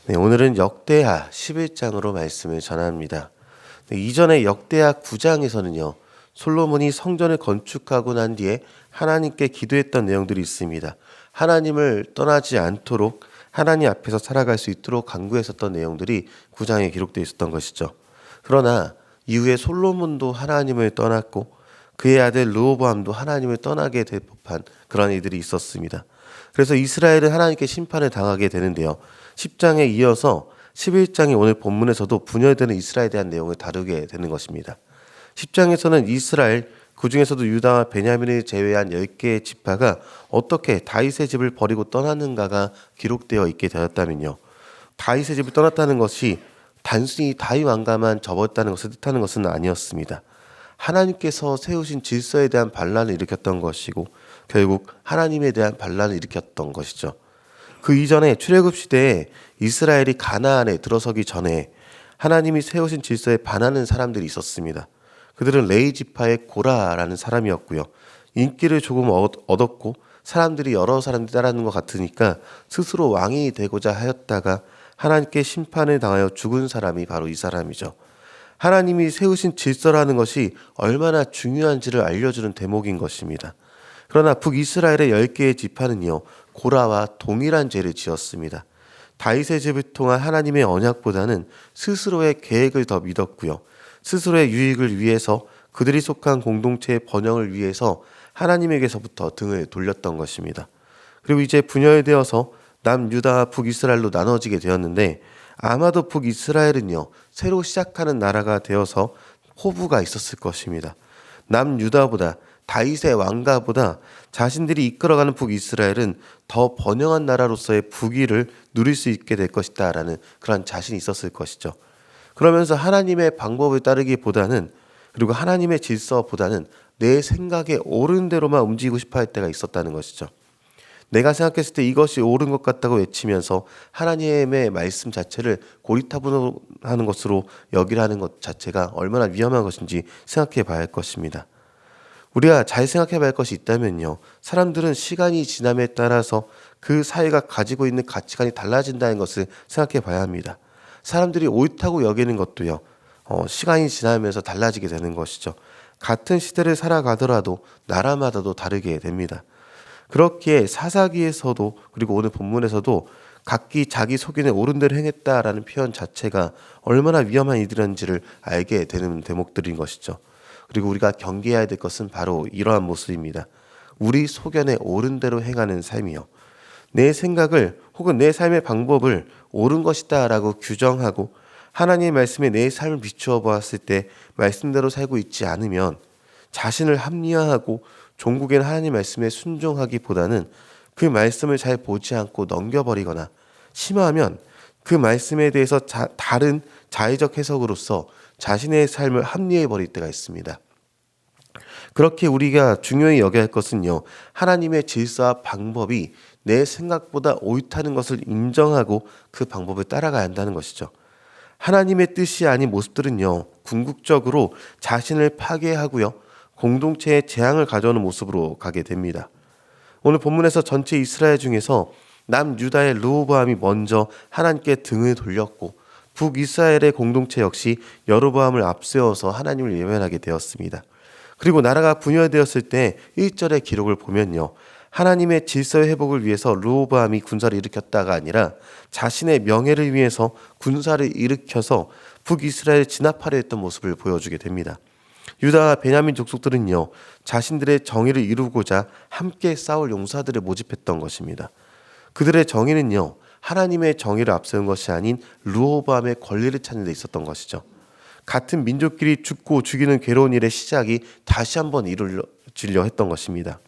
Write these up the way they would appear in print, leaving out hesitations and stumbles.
네, 오늘은 역대하 11장으로 말씀을 전합니다. 네, 이전에 역대하 9장에서는요. 솔로몬이 성전을 건축하고 난 뒤에 하나님께 기도했던 내용들이 있습니다. 하나님을 떠나지 않도록 하나님 앞에서 살아갈 수 있도록 간구했었던 내용들이 9장에 기록되어 있었던 것이죠. 그러나 이후에 솔로몬도 하나님을 떠났고 그의 아들 르호보암도 하나님을 떠나게 될 법한 그런 일들이 있었습니다. 그래서 이스라엘은 하나님께 심판을 당하게 되는데요. 10장에 이어서 11장이 오늘 본문에서도 분열되는 이스라엘에 대한 내용을 다루게 되는 것입니다. 10장에서는 이스라엘, 그 중에서도 유다와 베냐민을 제외한 10개의 지파가 어떻게 다윗의 집을 버리고 떠났는가가 기록되어 있게 되었다면요. 다윗의 집을 떠났다는 것이 단순히 다윗 왕가만 접었다는 것을 뜻하는 것은 아니었습니다. 하나님께서 세우신 질서에 대한 반란을 일으켰던 것이고 결국 하나님에 대한 반란을 일으켰던 것이죠. 그 이전에 출애굽 시대에 이스라엘이 가나안에 들어서기 전에 하나님이 세우신 질서에 반하는 사람들이 있었습니다. 그들은 레위 지파의 고라라는 사람이었고요. 인기를 조금 얻었고 사람들이 여러 사람들이 따르는 것 같으니까 스스로 왕이 되고자 하였다가 하나님께 심판을 당하여 죽은 사람이 바로 이 사람이죠. 하나님이 세우신 질서라는 것이 얼마나 중요한지를 알려주는 대목인 것입니다. 그러나 북이스라엘의 10개의 지파는요. 고라와 동일한 죄를 지었습니다. 다윗의 집을 통한 하나님의 언약보다는 스스로의 계획을 더 믿었고요. 스스로의 유익을 위해서 그들이 속한 공동체의 번영을 위해서 하나님에게서부터 등을 돌렸던 것입니다. 그리고 이제 분열되어서 남유다와 북이스라엘로 나눠지게 되었는데 아마도 북이스라엘은요. 새로 시작하는 나라가 되어서 호부가 있었을 것입니다. 남유다보다 다윗의 왕가보다 자신들이 이끌어가는 북이스라엘은 더 번영한 나라로서의 부귀를 누릴 수 있게 될 것이다 라는 그런 자신이 있었을 것이죠. 그러면서 하나님의 방법을 따르기보다는 그리고 하나님의 질서보다는 내 생각에 옳은 대로만 움직이고 싶어 할 때가 있었다는 것이죠. 내가 생각했을 때 이것이 옳은 것 같다고 외치면서 하나님의 말씀 자체를 고리타분하는 것으로 여기라는 것 자체가 얼마나 위험한 것인지 생각해 봐야 할 것입니다. 우리가 잘 생각해 봐야 할 것이 있다면요. 사람들은 시간이 지남에 따라서 그 사회가 가지고 있는 가치관이 달라진다는 것을 생각해 봐야 합니다. 사람들이 옳다고 여기는 것도요. 시간이 지나면서 달라지게 되는 것이죠. 같은 시대를 살아가더라도 나라마다도 다르게 됩니다. 그렇기에 사사기에서도 그리고 오늘 본문에서도 각기 자기 속인에 옳은 대로 행했다라는 표현 자체가 얼마나 위험한 일들인지를 알게 되는 대목들인 것이죠. 그리고 우리가 경계해야 될 것은 바로 이러한 모습입니다. 우리 소견에 옳은 대로 행하는 삶이요. 내 생각을 혹은 내 삶의 방법을 옳은 것이다 라고 규정하고 하나님의 말씀에 내 삶을 비추어 보았을 때 말씀대로 살고 있지 않으면 자신을 합리화하고 종국에는 하나님 말씀에 순종하기보다는 그 말씀을 잘 보지 않고 넘겨버리거나 심하면 그 말씀에 대해서 다른 자의적 해석으로서 자신의 삶을 합리화해버릴 때가 있습니다. 그렇게 우리가 중요히 여겨야 할 것은요. 하나님의 질서와 방법이 내 생각보다 옳다는 것을 인정하고 그 방법을 따라가야 한다는 것이죠. 하나님의 뜻이 아닌 모습들은요. 궁극적으로 자신을 파괴하고요. 공동체에 재앙을 가져오는 모습으로 가게 됩니다. 오늘 본문에서 전체 이스라엘 중에서 남유다의 르호보암이 먼저 하나님께 등을 돌렸고 북이스라엘의 공동체 역시 여로보암을 앞세워서 하나님을 예배하게 되었습니다. 그리고 나라가 분열되었을 때 1절의 기록을 보면요. 하나님의 질서의 회복을 위해서 르호보암이 군사를 일으켰다가 아니라 자신의 명예를 위해서 군사를 일으켜서 북이스라엘을 진압하려 했던 모습을 보여주게 됩니다. 유다와 베냐민 족속들은요. 자신들의 정의를 이루고자 함께 싸울 용사들을 모집했던 것입니다. 그들의 정의는요. 하나님의 정의를 앞세운 것이 아닌 르호보암의 권리를 찾는 데 있었던 것이죠. 같은 민족끼리 죽고 죽이는 괴로운 일의 시작이 다시 한번 이루어지려 했던 것입니다.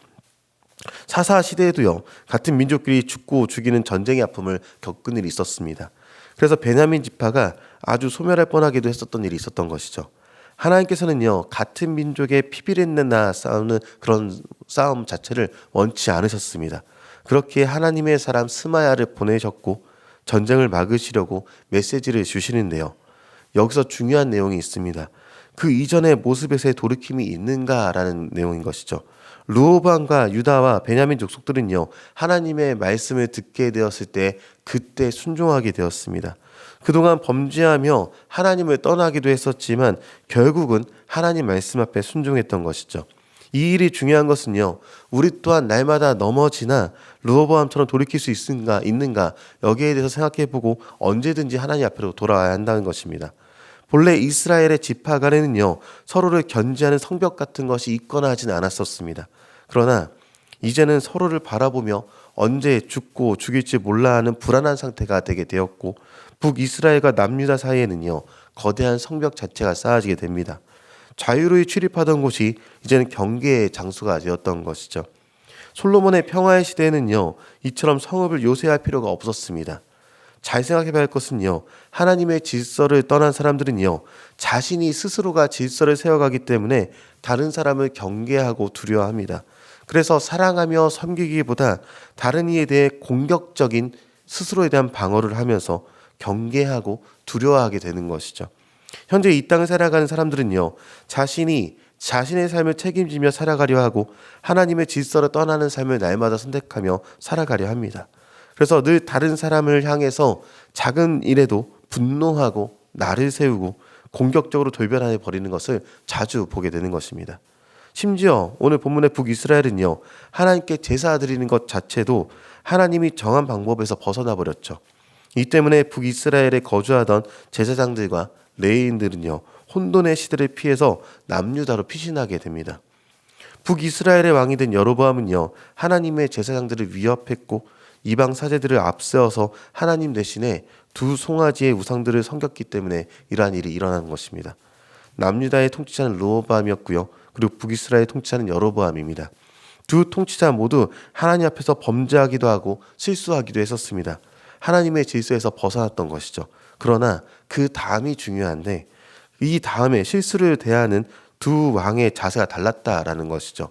사사 시대에도요. 같은 민족끼리 죽고 죽이는 전쟁의 아픔을 겪은 일이 있었습니다. 그래서 베냐민 지파가 아주 소멸할 뻔하기도 했었던 일이 있었던 것이죠. 하나님께서는요. 같은 민족의 피비린내나 싸우는 그런 싸움 자체를 원치 않으셨습니다. 그렇게 하나님의 사람 스마야를 보내셨고 전쟁을 막으시려고 메시지를 주시는데요. 여기서 중요한 내용이 있습니다. 그 이전의 모습에서의 돌이킴이 있는가라는 내용인 것이죠. 르호보암과 유다와 베냐민 족속들은요, 하나님의 말씀을 듣게 되었을 때 그때 순종하게 되었습니다. 그동안 범죄하며 하나님을 떠나기도 했었지만 결국은 하나님 말씀 앞에 순종했던 것이죠. 이 일이 중요한 것은요, 우리 또한 날마다 넘어지나 르호보암처럼 돌이킬 수 있는가 여기에 대해서 생각해보고 언제든지 하나님 앞으로 돌아와야 한다는 것입니다. 본래 이스라엘의 지파 간에는요, 서로를 견제하는 성벽 같은 것이 있거나 하진 않았었습니다. 그러나 이제는 서로를 바라보며 언제 죽고 죽일지 몰라 하는 불안한 상태가 되게 되었고, 북이스라엘과 남유다 사이에는요, 거대한 성벽 자체가 쌓아지게 됩니다. 자유로이 출입하던 곳이 이제는 경계의 장소가 되었던 것이죠. 솔로몬의 평화의 시대에는요, 이처럼 성읍을 요새할 필요가 없었습니다. 잘 생각해봐야 할 것은요, 하나님의 질서를 떠난 사람들은요, 자신이 스스로가 질서를 세워가기 때문에 다른 사람을 경계하고 두려워합니다. 그래서 사랑하며 섬기기보다 다른 이에 대해 공격적인 스스로에 대한 방어를 하면서 경계하고 두려워하게 되는 것이죠. 현재 이 땅을 살아가는 사람들은요, 자신이 자신의 삶을 책임지며 살아가려 하고 하나님의 질서를 떠나는 삶을 날마다 선택하며 살아가려 합니다. 그래서 늘 다른 사람을 향해서 작은 일에도 분노하고 나를 세우고 공격적으로 돌변해 버리는 것을 자주 보게 되는 것입니다. 심지어 오늘 본문의 북이스라엘은요, 하나님께 제사 드리는 것 자체도 하나님이 정한 방법에서 벗어나 버렸죠. 이 때문에 북이스라엘에 거주하던 제사장들과 레위인들은요, 혼돈의 시대를 피해서 남유다로 피신하게 됩니다. 북이스라엘의 왕이 된 여로보암은요, 하나님의 제사장들을 위협했고 이방 사제들을 앞세워서 하나님 대신에 두 송아지의 우상들을 섬겼기 때문에 이러한 일이 일어난 것입니다. 남유다의 통치자는 르호보암이었고요, 그리고 북이스라엘의 통치자는 여로보암입니다. 두 통치자 모두 하나님 앞에서 범죄하기도 하고 실수하기도 했었습니다. 하나님의 질서에서 벗어났던 것이죠. 그러나 그 다음이 중요한데, 이 다음에 실수를 대하는 두 왕의 자세가 달랐다라는 것이죠.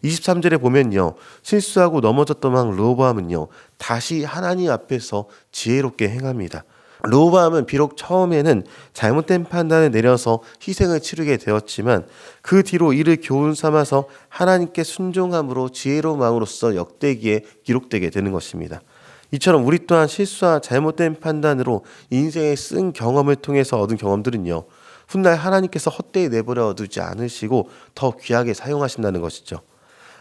23절에 보면요, 실수하고 넘어졌던 왕 르호보암은요, 다시 하나님 앞에서 지혜롭게 행합니다. 르호보암은 비록 처음에는 잘못된 판단을 내려서 희생을 치르게 되었지만 그 뒤로 이를 교훈 삼아서 하나님께 순종함으로 지혜로운 왕으로서 역대기에 기록되게 되는 것입니다. 이처럼 우리 또한 실수와 잘못된 판단으로 인생에 쓴 경험을 통해서 얻은 경험들은요, 훗날 하나님께서 헛되이 내버려 두지 않으시고 더 귀하게 사용하신다는 것이죠.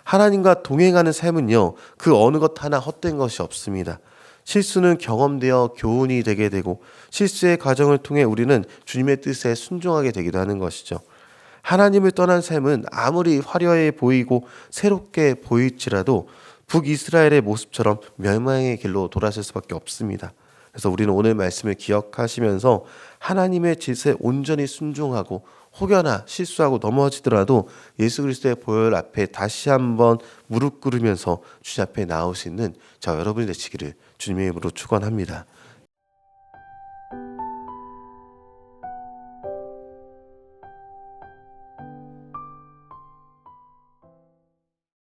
하나님과 동행하는 삶은요, 그 어느 것 하나 헛된 것이 없습니다. 실수는 경험되어 교훈이 되게 되고 실수의 과정을 통해 우리는 주님의 뜻에 순종하게 되기도 하는 것이죠. 하나님을 떠난 삶은 아무리 화려해 보이고 새롭게 보일지라도 북이스라엘의 모습처럼 멸망의 길로 돌아설 수밖에 없습니다. 그래서 우리는 오늘 말씀을 기억하시면서 하나님의 질서에 온전히 순종하고 혹여나 실수하고 넘어지더라도 예수 그리스도의 보혈 앞에 다시 한번 무릎 꿇으면서 주님 앞에 나올 수 있는 저 여러분이 되시기를 주님의 이름으로 축원합니다.